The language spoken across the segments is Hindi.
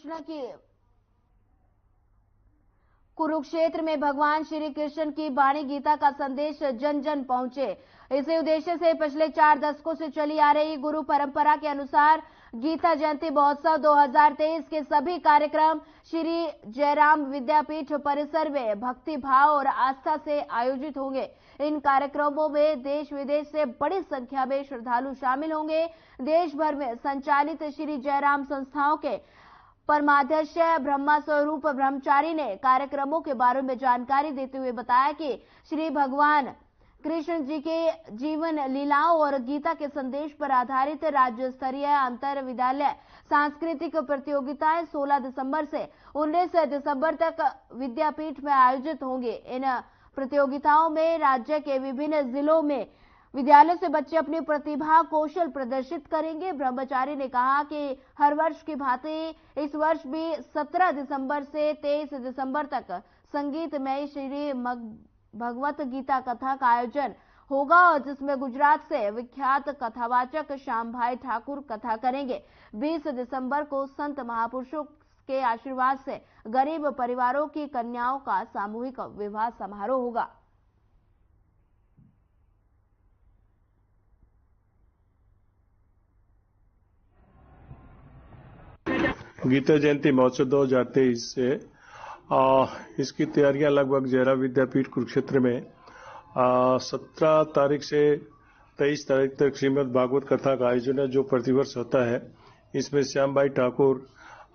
घोषणा की। कुरुक्षेत्र में भगवान श्री कृष्ण की वाणी गीता का संदेश जन जन पहुंचे। इसी उद्देश्य से पिछले 4 दशकों से चली आ रही गुरु परंपरा के अनुसार गीता जयंती महोत्सव 2023 के सभी कार्यक्रम श्री जयराम विद्यापीठ परिसर में भक्ति भाव और आस्था से आयोजित होंगे। इन कार्यक्रमों में देश विदेश से बड़ी संख्या में श्रद्धालु शामिल होंगे। देश भर में संचालित श्री जयराम संस्थाओं के परमाध्यक्ष ब्रह्मा स्वरूप ब्रह्मचारी ने कार्यक्रमों के बारे में जानकारी देते हुए बताया कि श्री भगवान कृष्ण जी के जीवन लीलाओं और गीता के संदेश पर आधारित राज्य स्तरीय अंतर विद्यालय सांस्कृतिक प्रतियोगिताएं 16 दिसंबर से 19 दिसंबर तक विद्यापीठ में आयोजित होंगे। इन प्रतियोगिताओं में राज्य के विभिन्न जिलों में विद्यालय से बच्चे अपनी प्रतिभा कौशल प्रदर्शित करेंगे। ब्रह्मचारी ने कहा कि हर वर्ष की भांति इस वर्ष भी 17 दिसंबर से 23 दिसंबर तक संगीतमय श्री भगवत गीता कथा का आयोजन होगा और जिसमें गुजरात से विख्यात कथावाचक श्याम भाई ठाकुर कथा करेंगे। 20 दिसंबर को संत महापुरुषों के आशीर्वाद से गरीब परिवारों की कन्याओं का सामूहिक विवाह समारोह होगा। गीता जयंती महोत्सव 2023 से इसकी तैयारियां लगभग जयराम विद्यापीठ कुरुक्षेत्र में 17 तारीख से 23 तारीख तक श्रीमद् भागवत कथा का आयोजन है, जो प्रतिवर्ष होता है। इसमें श्याम भाई ठाकुर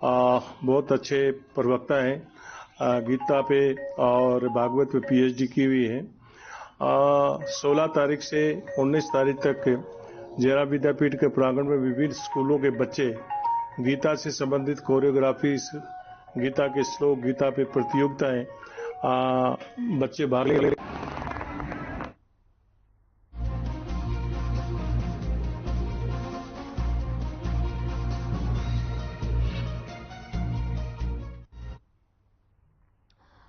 बहुत अच्छे प्रवक्ता हैं, गीता पे और भागवत पे PhD की हुई है। 16 तारीख से 19 तारीख तक जयराम विद्यापीठ के प्रांगण में विभिन्न स्कूलों के बच्चे गीता से संबंधित कोरियोग्राफी, गीता के श्लोक, गीता पे प्रतियोगिताएं बच्चे भाग ले।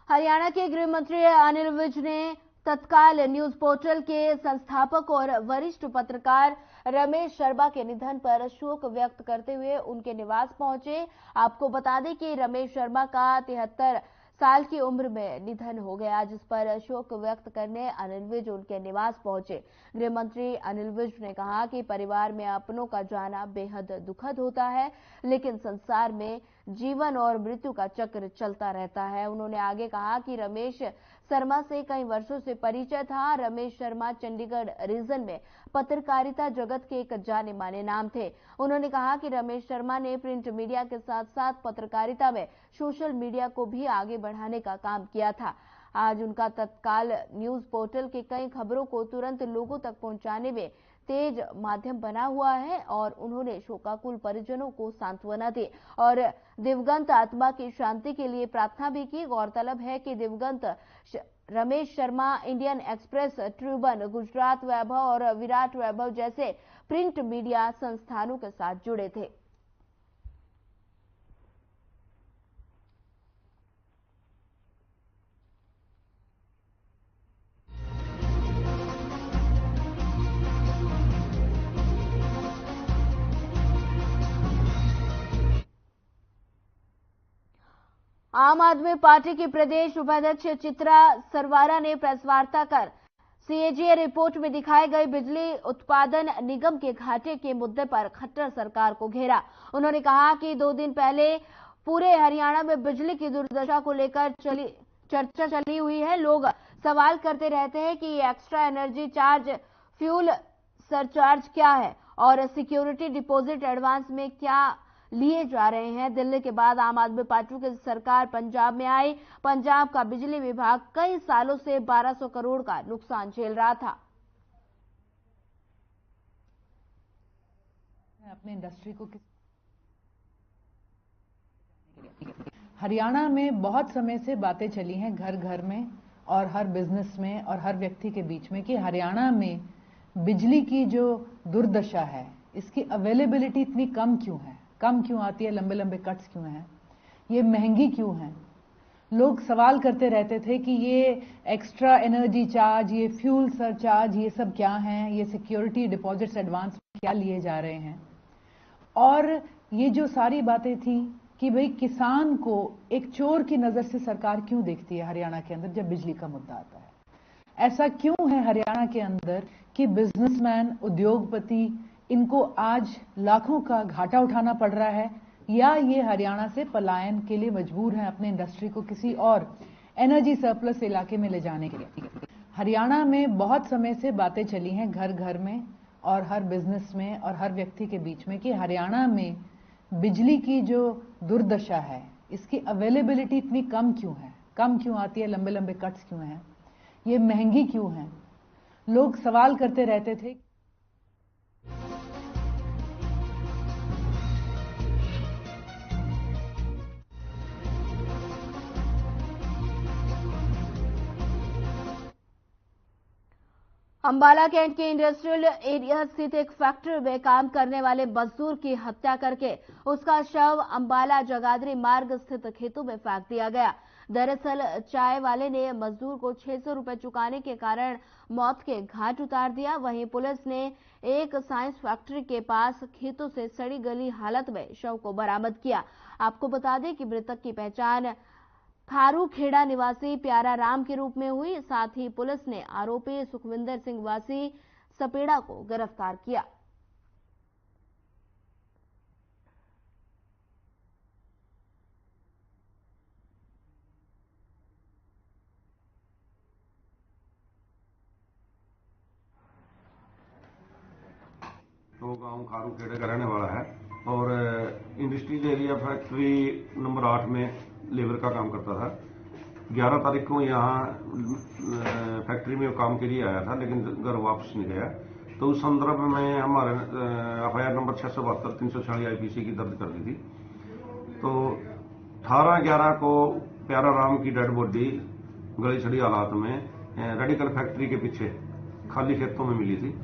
हरियाणा के गृह मंत्री अनिल विज ने तत्काल न्यूज पोर्टल के संस्थापक और वरिष्ठ पत्रकार रमेश शर्मा के निधन पर शोक व्यक्त करते हुए उनके निवास पहुंचे। आपको बता दें कि रमेश शर्मा का 73 साल की उम्र में निधन हो गया, जिस पर शोक व्यक्त करने अनिल विज उनके निवास पहुंचे। गृह मंत्री अनिल विज ने कहा कि परिवार में अपनों का जाना बेहद दुखद होता है, लेकिन संसार में जीवन और मृत्यु का चक्र चलता रहता है। उन्होंने आगे कहा कि रमेश शर्मा से कई वर्षों से परिचय था। रमेश शर्मा चंडीगढ़ रीजन में पत्रकारिता जगत के एक जाने माने नाम थे। उन्होंने कहा कि रमेश शर्मा ने प्रिंट मीडिया के साथ साथ पत्रकारिता में सोशल मीडिया को भी आगे बढ़ाने का काम किया था। आज उनका तत्काल न्यूज पोर्टल के कई खबरों को तुरंत लोगों तक पहुंचाने में तेज माध्यम बना हुआ है और उन्होंने शोकाकुल परिजनों को सांत्वना दी और दिवंगत आत्मा की शांति के लिए प्रार्थना भी की। गौरतलब है कि दिवंगत Ramesh Sharma Indian Express, Tribune, Gujarat Vaibhav और विराट वैभव जैसे प्रिंट मीडिया संस्थानों के साथ जुड़े थे। आम आदमी पार्टी की प्रदेश उपाध्यक्ष चित्रा सरवारा ने प्रेस वार्ता कर CAGR रिपोर्ट में दिखाए गए बिजली उत्पादन निगम के घाटे के मुद्दे पर खट्टर सरकार को घेरा। उन्होंने कहा कि 2 दिन पहले पूरे हरियाणा में बिजली की दुर्दशा को लेकर चर्चा चली हुई है। लोग सवाल करते रहते हैं कि extra energy charge, fuel surcharge क्या है और सिक्योरिटी डिपॉजिट एडवांस में क्या लिए जा रहे हैं। दिल्ली के बाद आम आदमी पार्टी की सरकार पंजाब में आई। पंजाब का बिजली विभाग कई सालों से 1200 करोड़ का नुकसान झेल रहा था। अपने इंडस्ट्री को हरियाणा में बहुत समय से बातें चली हैं घर घर में और हर बिजनेस में और हर व्यक्ति के बीच में कि हरियाणा में बिजली की जो दुर्दशा है, इसकी अवेलेबिलिटी इतनी कम क्यों है, कम क्यों आती है, लंबे लंबे कट्स क्यों हैं, ये महंगी क्यों है। लोग सवाल करते रहते थे कि ये एक्स्ट्रा एनर्जी चार्ज, ये फ्यूल सरचार्ज, ये सब क्या हैं, ये सिक्योरिटी डिपॉजिट्स एडवांस क्या लिए जा रहे हैं। और ये जो सारी बातें थी कि भाई किसान को एक चोर की नजर से सरकार क्यों देखती है हरियाणा के अंदर जब बिजली का मुद्दा आता है। ऐसा क्यों है हरियाणा के अंदर कि बिजनेसमैन, उद्योगपति, इनको आज लाखों का घाटा उठाना पड़ रहा है, या ये हरियाणा से पलायन के लिए मजबूर हैं अपने इंडस्ट्री को किसी और एनर्जी सरप्लस इलाके में ले जाने के लिए। हरियाणा में बहुत समय से बातें चली हैं घर घर में और हर बिजनेस में और हर व्यक्ति के बीच में कि हरियाणा में बिजली की जो दुर्दशा है, इसकी अवेलेबिलिटी इतनी कम क्यों आती है, लंबे लंबे कट्स क्यों हैं, ये महंगी क्यों है। लोग सवाल करते रहते थे। अंबाला कैंट के इंडस्ट्रियल एरिया स्थित एक फैक्ट्री में काम करने वाले मजदूर की हत्या करके उसका शव अंबाला जगाधरी मार्ग स्थित खेतों में फेंक दिया गया। दरअसल चाय वाले ने मजदूर को 600 रुपए चुकाने के कारण मौत के घाट उतार दिया। वहीं पुलिस ने एक साइंस फैक्ट्री के पास खेतों से सड़ी गली हालत में शव को बरामद किया। आपको बता दें कि मृतक की पहचान खारू खेड़ा निवासी प्यारा राम के रूप में हुई। साथ ही पुलिस ने आरोपी सुखविंदर सिंह वासी सपेड़ा को गिरफ्तार किया। तो गांव खारू खेड़े का रहने वाला है और इंडस्ट्रियल एरिया फैक्ट्री नंबर 8 में लेबर का काम करता था। 11 तारीख को यहाँ फैक्ट्री में काम के लिए आया था, लेकिन घर वापस नहीं गया। तो उस संदर्भ में हमारे FIR नंबर 672 346 IPC की दर्ज कर दी थी। तो 18/11 को प्यारा राम की डेड बॉडी गली सड़ी हालात में रेडिकल फैक्ट्री के पीछे खाली खेतों में मिली थी।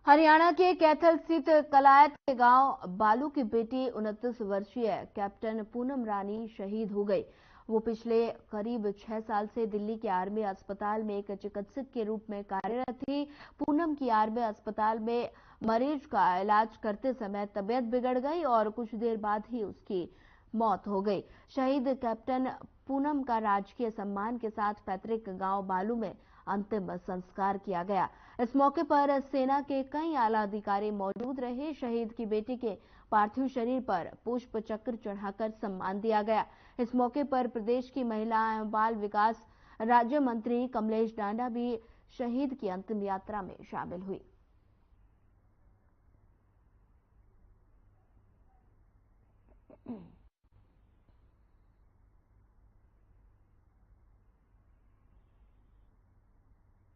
हरियाणा के कैथल स्थित कलायत के गांव बालू की बेटी 29 वर्षीय कैप्टन पूनम रानी शहीद हो गई। वो पिछले करीब 6 साल से दिल्ली के आर्मी अस्पताल में एक चिकित्सक के रूप में कार्यरत थी। पूनम की आर्मी अस्पताल में मरीज का इलाज करते समय तबीयत बिगड़ गई और कुछ देर बाद ही उसकी मौत हो गई। शहीद कैप्टन पूनम का राजकीय सम्मान के साथ पैतृक गांव बालू में अंतिम संस्कार किया गया। इस मौके पर सेना के कई आला अधिकारी मौजूद रहे। शहीद की बेटी के पार्थिव शरीर पर पुष्प चक्र चढ़ाकर सम्मान दिया गया। इस मौके पर प्रदेश की महिला एवं बाल विकास राज्य मंत्री कमलेश डांडा भी शहीद की अंतिम यात्रा में शामिल हुई।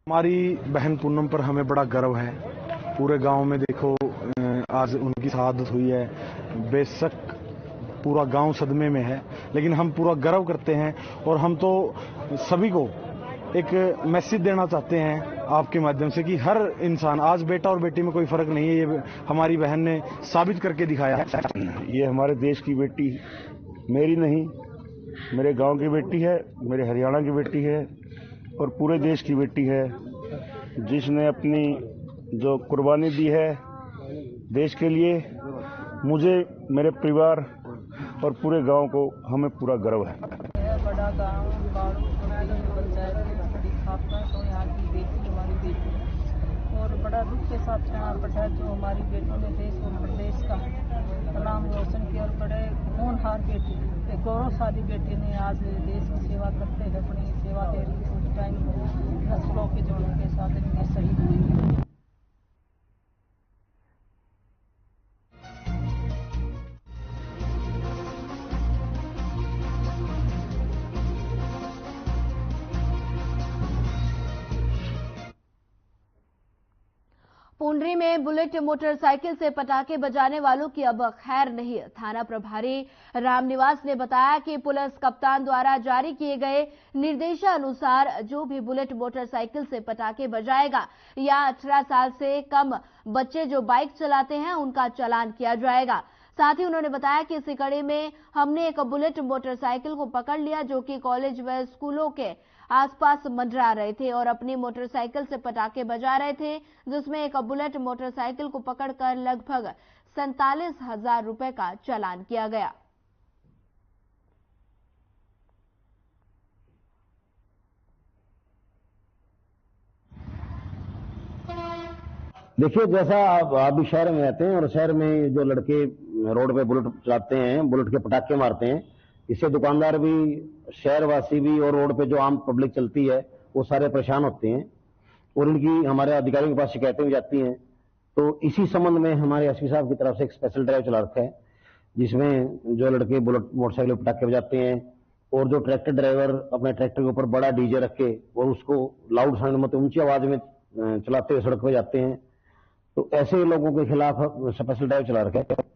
हमारी बहन पूनम पर हमें बड़ा गर्व है। पूरे गांव में देखो आज उनकी शहादत हुई है। बेशक पूरा गांव सदमे में है, लेकिन हम पूरा गर्व करते हैं और हम तो सभी को एक मैसेज देना चाहते हैं आपके माध्यम से कि हर इंसान, आज बेटा और बेटी में कोई फर्क नहीं है। ये हमारी बहन ने साबित करके दिखाया है। ये हमारे देश की बेटी, मेरी नहीं, मेरे गांव की बेटी है, मेरे हरियाणा की बेटी है और पूरे देश की बेटी है, जिसने अपनी जो कुर्बानी दी है देश के लिए। मुझे, मेरे परिवार और पूरे गांव को हमें पूरा गर्व है। बड़ा गांव पंचायत की बड़ी स्थापना, तो यहाँ की बेटी हमारी बेटी और बड़ा दुख के साथ कहना पड़ता है जो हमारी बेटों ने देश और प्रदेश का नाम रोशन किया और बड़े होनहार बेटी, गौरवशाली बेटी ने आज देश की सेवा करते हुए अपनी सेवा दे रही है। उस टाइम नस्लों के जोड़ों के साथ इनके शहीद हुए। पुंडरी में बुलेट मोटरसाइकिल से पटाखे बजाने वालों की अब खैर नहीं। थाना प्रभारी रामनिवास ने बताया कि पुलिस कप्तान द्वारा जारी किए गए निर्देशानुसार जो भी बुलेट मोटरसाइकिल से पटाखे बजाएगा या 18 साल से कम बच्चे जो बाइक चलाते हैं उनका चालान किया जाएगा। साथ ही उन्होंने बताया कि इसी कड़ी में हमने एक बुलेट मोटरसाइकिल को पकड़ लिया जो कि कॉलेज व स्कूलों के आसपास मंडरा रहे थे और अपनी मोटरसाइकिल से पटाखे बजा रहे थे, जिसमें एक बुलेट मोटरसाइकिल को पकड़कर लगभग 47,000 रुपए का चालान किया गया। देखिए, जैसा आप भी शहर में रहते हैं और शहर में जो लड़के रोड पे बुलेट चलाते हैं, बुलेट के पटाखे मारते हैं, इससे दुकानदार भी, शहरवासी भी और रोड पे जो आम पब्लिक चलती है वो सारे परेशान होते हैं और इनकी हमारे अधिकारियों के पास शिकायतें भी जाती हैं। तो इसी संबंध में हमारे एसपी साहब की तरफ से एक स्पेशल ड्राइव चला रखा है, जिसमें जो लड़के बुलेट मोटरसाइकिल पटाखे बजाते हैं और जो ट्रैक्टर ड्राइवर अपने ट्रैक्टर के ऊपर बड़ा डीजे रख के और उसको लाउड साउंड में, ऊंची आवाज में चलाते हुए सड़क पर जाते हैं, तो ऐसे लोगों के खिलाफ स्पेशल ड्राइव चला रखा है।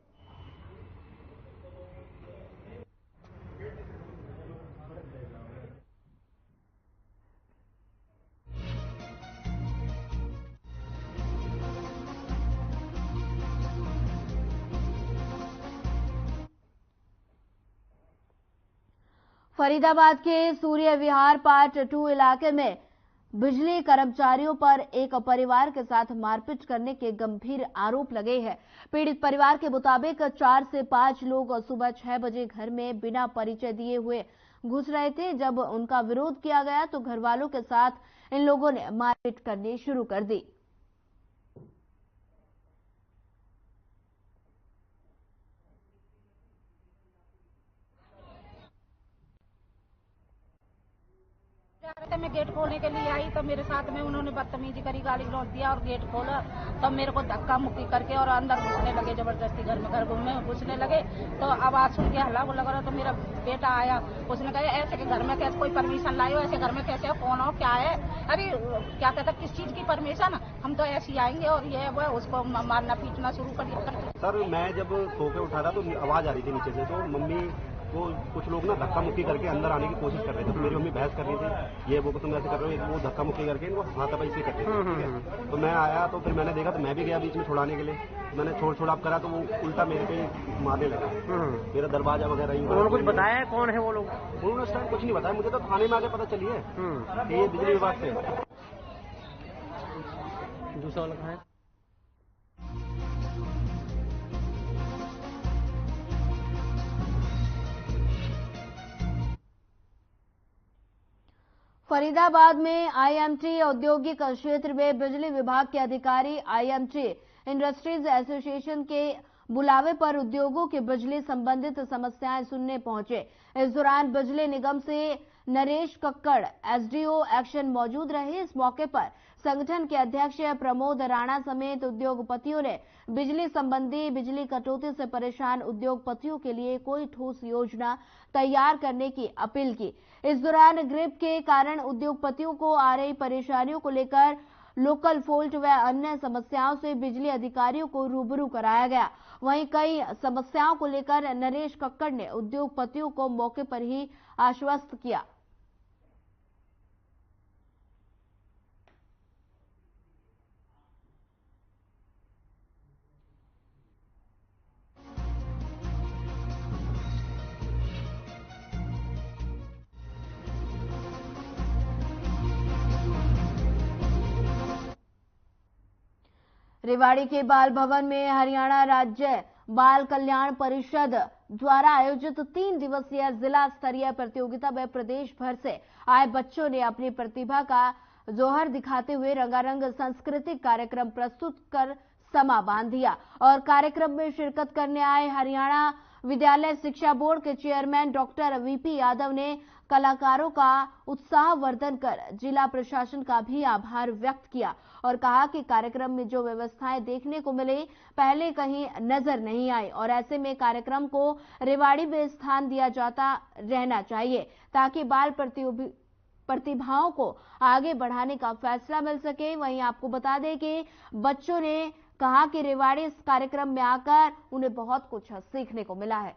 फरीदाबाद के सूर्य विहार पार्ट 2 इलाके में बिजली कर्मचारियों पर एक परिवार के साथ मारपीट करने के गंभीर आरोप लगे हैं। पीड़ित परिवार के मुताबिक 4 से 5 लोग सुबह 6 बजे घर में बिना परिचय दिए हुए घुस रहे थे। जब उनका विरोध किया गया तो घर वालों के साथ इन लोगों ने मारपीट करनी शुरू कर दी। मैं गेट खोलने के लिए आई तो मेरे साथ में उन्होंने बदतमीजी करी, गाली गलौज दिया और गेट खोला तो मेरे को धक्का मुक्की करके और अंदर घुसने लगे, जबरदस्ती घर में घुसने लगे। तो आवाज सुन के हल्ला लग रहा तो मेरा बेटा आया, उसने कहा ऐसे के घर में कैसे कोई परमिशन लाए हो, ऐसे घर में कैसे हो, कौन हो, क्या है, अरे क्या कहता किस चीज की परमिशन, हम तो ऐसे ही आएंगे और ये वो उसको मारना पीटना शुरू कर दिया। सर मैं जब सो के उठा था तो आवाज आ रही थी नीचे से, तो मम्मी वो कुछ लोग ना धक्का मुक्की करके अंदर आने की कोशिश कर रहे थे। तो मेरी मम्मी बहस कर रही थी, ये वो तुम ऐसे कर रहे हो, वो धक्का मुक्की करके इनको हाथापाई से करते थे। तो मैं आया तो फिर मैंने देखा तो मैं भी गया बीच में छुड़ाने के लिए। मैंने छोड़ आप करा तो वो उल्टा मेरे पे मारने लगा, मेरा दरवाजा वगैरह। उन्होंने कुछ बताया कौन है वो लोग? उन्होंने उस टाइम कुछ नहीं बताया मुझे, तो थाने में आके पता चली है ये बिजली विभाग से। दूसरा वाला कहाँ है? फरीदाबाद में आईएमटी औद्योगिक क्षेत्र में बिजली विभाग के अधिकारी आईएमटी इंडस्ट्रीज एसोसिएशन के बुलावे पर उद्योगों की बिजली संबंधित समस्याएं सुनने पहुंचे। इस दौरान बिजली निगम से नरेश कक्कड़ एसडीओ एक्शन मौजूद रहे। इस मौके पर संगठन के अध्यक्ष प्रमोद राणा समेत उद्योगपतियों ने बिजली संबंधी बिजली कटौती से परेशान उद्योगपतियों के लिए कोई ठोस योजना तैयार करने की अपील की। इस दौरान ग्रिप के कारण उद्योगपतियों को आ रही परेशानियों को लेकर लोकल फॉल्ट व अन्य समस्याओं से बिजली अधिकारियों को रूबरू कराया गया। वहीं कई समस्याओं को लेकर नरेश कक्कड़ ने उद्योगपतियों को मौके पर ही आश्वस्त किया। रेवाड़ी के बाल भवन में हरियाणा राज्य बाल कल्याण परिषद द्वारा आयोजित 3 दिवसीय जिला स्तरीय प्रतियोगिता में प्रदेश भर से आए बच्चों ने अपनी प्रतिभा का जोहर दिखाते हुए रंगारंग सांस्कृतिक कार्यक्रम प्रस्तुत कर समा बांध दिया। और कार्यक्रम में शिरकत करने आए हरियाणा विद्यालय शिक्षा बोर्ड के चेयरमैन डॉक्टर वीपी यादव ने कलाकारों का उत्साहवर्धन कर जिला प्रशासन का भी आभार व्यक्त किया और कहा कि कार्यक्रम में जो व्यवस्थाएं देखने को मिले पहले कहीं नजर नहीं आई और ऐसे में कार्यक्रम को रेवाड़ी में स्थान दिया जाता रहना चाहिए ताकि बाल प्रतिभाओं को आगे बढ़ाने का फैसला मिल सके। वहीं आपको बता दें कि बच्चों ने कहा कि रेवाड़ी इस कार्यक्रम में आकर उन्हें बहुत कुछ सीखने को मिला है।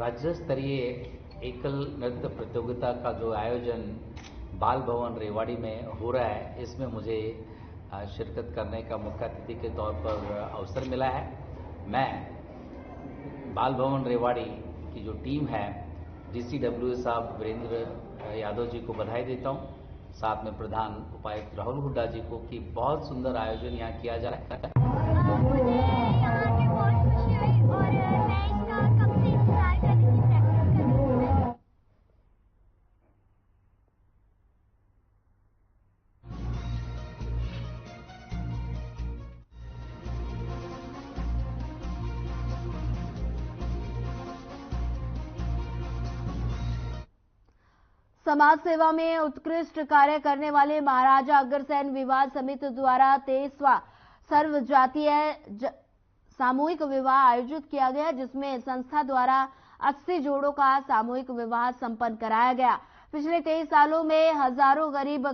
राज्य स्तरीय एकल नृत्य प्रतियोगिता का जो आयोजन बाल भवन रेवाड़ी में हो रहा है, इसमें मुझे शिरकत करने का मुख्य अतिथि के तौर पर अवसर मिला है। मैं बाल भवन रेवाड़ी की जो टीम है, DCWO साहब वीरेंद्र यादव जी को बधाई देता हूं, साथ में प्रधान उपायुक्त राहुल हुड्डा जी को कि बहुत सुंदर आयोजन यहाँ किया जा रहा है। समाज सेवा में उत्कृष्ट कार्य करने वाले महाराजा अग्रसेन विवाह समिति द्वारा 23वां सर्व जातीय सामूहिक विवाह आयोजित किया गया, जिसमें संस्था द्वारा 80 जोड़ों का सामूहिक विवाह संपन्न कराया गया। पिछले 23 सालों में हजारों गरीब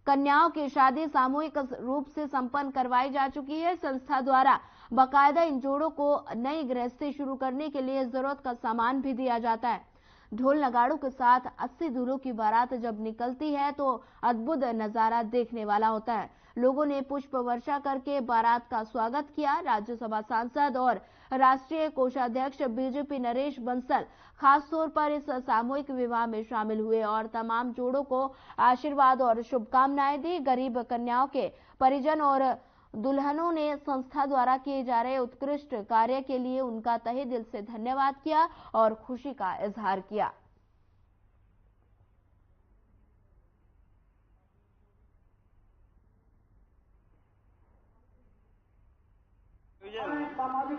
कन्याओं की शादी सामूहिक रूप से संपन्न करवाई जा चुकी है। संस्था द्वारा बाकायदा इन जोड़ों को नई गृहस्थी शुरू करने के लिए जरूरत का सामान भी दिया जाता है। ढोल नगाड़ों के साथ 80 दूल्हों की बारात जब निकलती है तो अद्भुत नजारा देखने वाला होता है। लोगों ने पुष्प वर्षा करके बारात का स्वागत किया। राज्यसभा सांसद और राष्ट्रीय कोषाध्यक्ष बीजेपी नरेश बंसल खास तौर पर इस सामूहिक विवाह में शामिल हुए और तमाम जोड़ों को आशीर्वाद और शुभकामनाएं दी। गरीब कन्याओं के परिजन और दुल्हनों ने संस्था द्वारा किए जा रहे उत्कृष्ट कार्य के लिए उनका तहे दिल से धन्यवाद किया और खुशी का इजहार किया।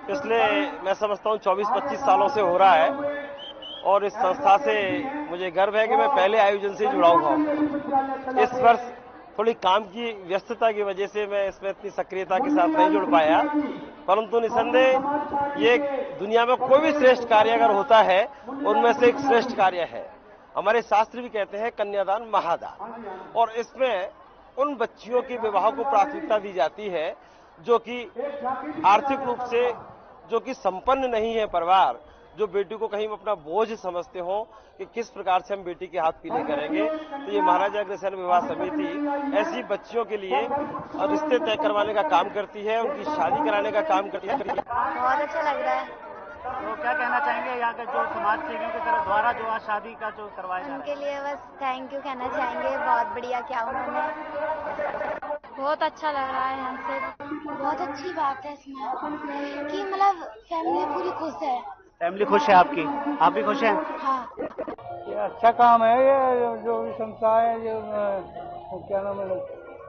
पिछले मैं समझता हूँ 24-25 सालों से हो रहा है और इस संस्था से मुझे गर्व है कि मैं पहले आयोजन से जुड़ा हुआ हूँ। इस वर्ष थोड़ी काम की व्यस्तता की वजह से मैं इसमें इतनी सक्रियता के साथ नहीं जुड़ पाया, परंतु निसंदेह ये दुनिया में कोई भी श्रेष्ठ कार्य अगर होता है उनमें से एक श्रेष्ठ कार्य है। हमारे शास्त्र भी कहते हैं कन्यादान महादान, और इसमें उन बच्चियों के विवाह को प्राथमिकता दी जाती है जो कि आर्थिक रूप से जो कि संपन्न नहीं है परिवार, जो बेटी को कहीं अपना बोझ समझते हो कि किस प्रकार से हम बेटी के हाथ पीले करेंगे। तो ये महाराजा अग्रसेन विवाह समिति ऐसी बच्चियों के लिए रिश्ते तय करवाने का काम करती है, उनकी शादी कराने का काम करती है। बहुत अच्छा लग रहा है। तो क्या कहना चाहेंगे यहाँ के जो समाज सेवियों की तरफ द्वारा जो आज शादी का जो करवाया जा रहा है? उनके लिए बस थैंक यू कहना चाहेंगे, बहुत बढ़िया किया उन्होंने। बहुत अच्छा लग रहा है यहाँ से। बहुत अच्छी बात है इसमें कि मतलब फैमिली पूरी खुश है। फैमिली खुश है आपकी? आप भी खुश हैं? हाँ। ये अच्छा काम है, ये जो भी संस्था है, जो क्या नाम है,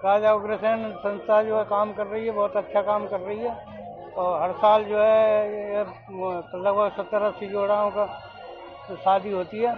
राजा अग्रसेन संस्था जो है काम कर रही है, बहुत अच्छा काम कर रही है। और हर साल जो है लगभग 70-80 जोड़ाओं का शादी होती है।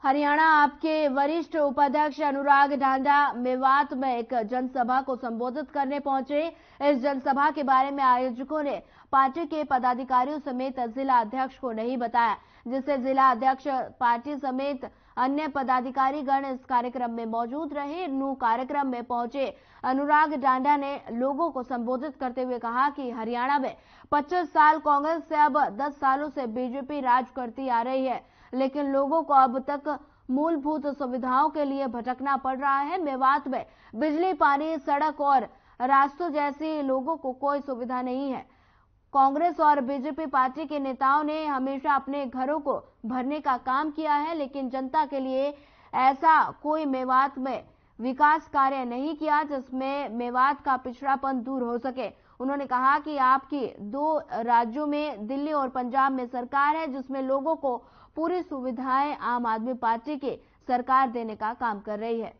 हरियाणा आपके वरिष्ठ उपाध्यक्ष अनुराग ढांडा मेवात में एक जनसभा को संबोधित करने पहुंचे। इस जनसभा के बारे में आयोजकों ने पार्टी के पदाधिकारियों समेत जिला अध्यक्ष को नहीं बताया, जिससे जिला अध्यक्ष पार्टी समेत अन्य पदाधिकारी गण इस कार्यक्रम में मौजूद रहे। नू कार्यक्रम में पहुंचे अनुराग ढांडा ने लोगों को संबोधित करते हुए कहा कि हरियाणा में 25 साल कांग्रेस से अब 10 सालों से बीजेपी राज करती आ रही है, लेकिन लोगों को अब तक मूलभूत सुविधाओं के लिए भटकना पड़ रहा है। मेवात में बिजली, पानी, सड़क और रास्तों जैसी लोगों को कोई सुविधा नहीं है। कांग्रेस और बीजेपी पार्टी के नेताओं ने हमेशा अपने घरों को भरने का काम किया है, लेकिन जनता के लिए ऐसा कोई मेवात में विकास कार्य नहीं किया जिसमें मेवात का पिछड़ापन दूर हो सके। उन्होंने कहा कि आपकी 2 राज्यों में दिल्ली और पंजाब में सरकार है, जिसमें लोगों को पूरी सुविधाएं आम आदमी पार्टी की सरकार देने का काम कर रही है।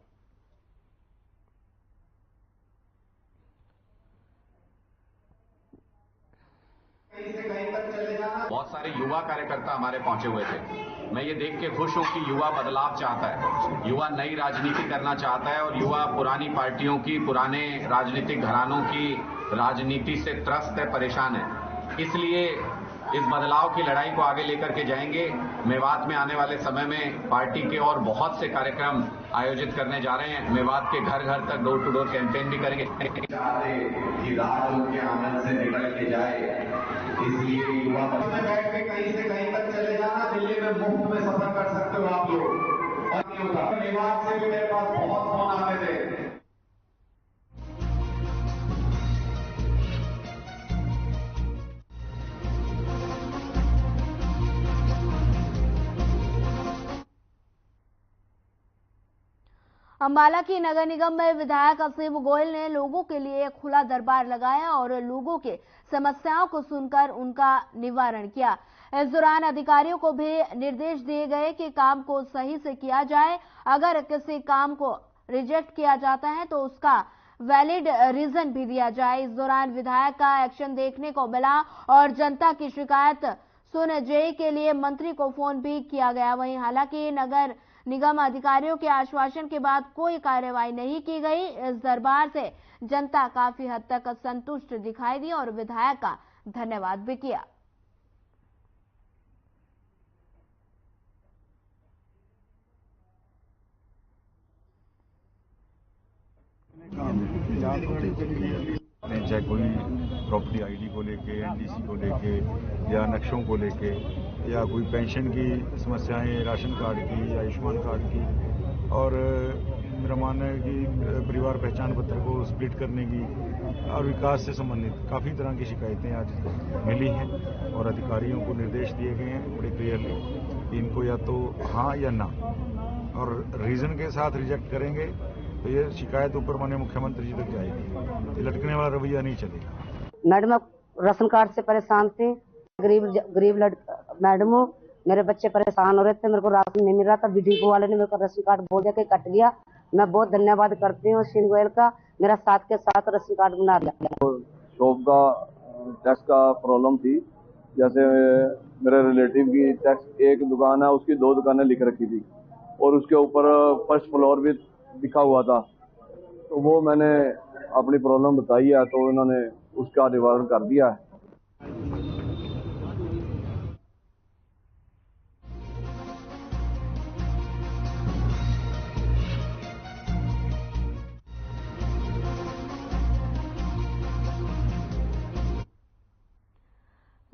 बहुत सारे युवा कार्यकर्ता हमारे पहुंचे हुए थे। मैं ये देख के खुश हूं कि युवा बदलाव चाहता है, युवा नई राजनीति करना चाहता है और युवा पुरानी पार्टियों की, पुराने राजनीतिक घरानों की राजनीति से त्रस्त है, परेशान है। इसलिए इस बदलाव की लड़ाई को आगे लेकर के जाएंगे। मेवात में आने वाले समय में पार्टी के और बहुत से कार्यक्रम आयोजित करने जा रहे हैं। मेवात के घर घर तक डोर टू डोर कैंपेन भी करेंगे। कि रात उनके आंगन से निकल के जाए, इसलिए युवा में बैठ के कहीं से कहीं तक चले जाना, दिल्ली में मुफ्त में सफर कर सकते हो आप लोग। और मेवात से भी मेरे पास बहुत फोन आते थे। अंबाला की नगर निगम में विधायक असीम गोयल ने लोगों के लिए एक खुला दरबार लगाया और लोगों के समस्याओं को सुनकर उनका निवारण किया। इस दौरान अधिकारियों को भी निर्देश दिए गए कि काम को सही से किया जाए। अगर किसी काम को रिजेक्ट किया जाता है तो उसका वैलिड रीजन भी दिया जाए। इस दौरान विधायक का एक्शन देखने को मिला और जनता की शिकायत सुन जेई के लिए मंत्री को फोन भी किया गया। वहीं हालांकि नगर निगम अधिकारियों के आश्वासन के बाद कोई कार्रवाई नहीं की गई। इस दरबार से जनता काफी हद तक संतुष्ट दिखाई दी और विधायक का धन्यवाद भी किया। चाहे कोई प्रॉपर्टी आईडी को लेके, एनडीसी को लेके या नक्शों को लेके या कोई पेंशन की समस्याएं, राशन कार्ड की या आयुष्मान कार्ड की, और मेरा मानना है कि परिवार पहचान पत्र को स्प्लिट करने की और विकास से संबंधित काफ़ी तरह की शिकायतें आज मिली हैं और अधिकारियों को निर्देश दिए गए हैं बड़े क्लियरली कि इनको या तो हाँ या ना और रीज़न के साथ रिजेक्ट करेंगे तो ये शिकायत ऊपर माननीय मुख्यमंत्री जी तक जाएगी। ये लटकने वाला रवैया नहीं चलेगा। मैडम राशन कार्ड से परेशान थी, गरीब मैडम हूँ, मेरे बच्चे परेशान हो रहे थे, मेरे को राशन नहीं मिल रहा था। बीडीओ वाले ने मेरे को राशन कार्ड बोल दिया कि कट गया। मैं बहुत धन्यवाद करती हूँ असीम गोयल का, मेरा साथ के साथ राशन कार्ड बना दिया। शॉप का टैक्स का प्रॉब्लम थी, जैसे मेरे रिलेटिव की टैक्स एक दुकान है, उसकी 2 दुकानें लिख रखी थी और उसके ऊपर फर्स्ट फ्लोर भी लिखा हुआ था। तो वो मैंने अपनी प्रॉब्लम बताई है तो उन्होंने उसका निवारण कर दिया है।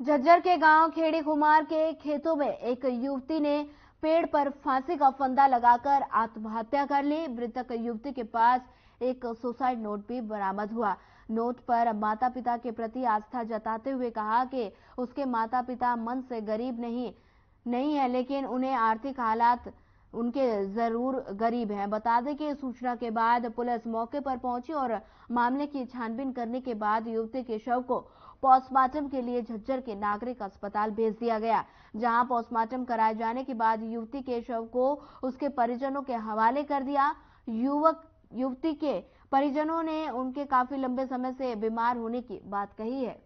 झज्जर के गांव खेड़ी खुमार के खेतों में एक युवती ने पेड़ पर फांसी का फंदा लगाकर आत्महत्या कर ली। मृतक युवती के पास एक सुसाइड नोट भी बरामद हुआ। नोट पर माता पिता के प्रति आस्था जताते हुए कहा कि उसके माता पिता मन से गरीब नहीं है, लेकिन उन्हें आर्थिक हालात उनके जरूर गरीब हैं। बता दें कि सूचना के बाद पुलिस मौके पर पहुंची और मामले की छानबीन करने के बाद युवती के शव को पोस्टमार्टम के लिए झज्जर के नागरिक अस्पताल भेज दिया गया, जहां पोस्टमार्टम कराए जाने के बाद युवती के शव को उसके परिजनों के हवाले कर दिया। युवती के परिजनों ने उनके काफी लंबे समय से बीमार होने की बात कही है।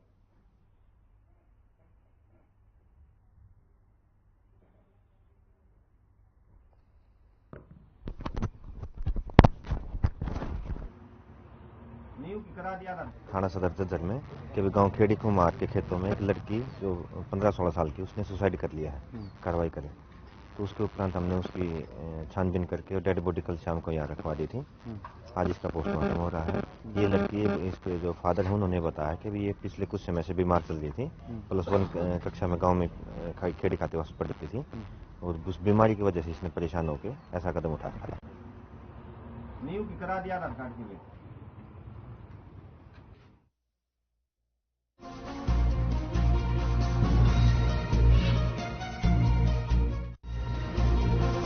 थाना सदर झज्जर में के गांव खेड़ी खुमार के खेतों में एक लड़की जो 15-16 साल की, उसने सुसाइड कर लिया है, कार्रवाई करें। तो उसके उपरांत हमने उसकी छानबीन करके और डेड बॉडी कल शाम को यहाँ रखवा दी थी। आज इसका पोस्टमार्टम हो रहा है। ये लड़की, इसके जो फादर हैं उन्होंने बताया कि ये पिछले कुछ समय से बीमार चल रही थी, +1 कक्षा में गाँव में खेड़ी खाते वास पढ़ती थी और उस बीमारी की वजह से इसने परेशान होकर ऐसा कदम उठाया। करा दिया था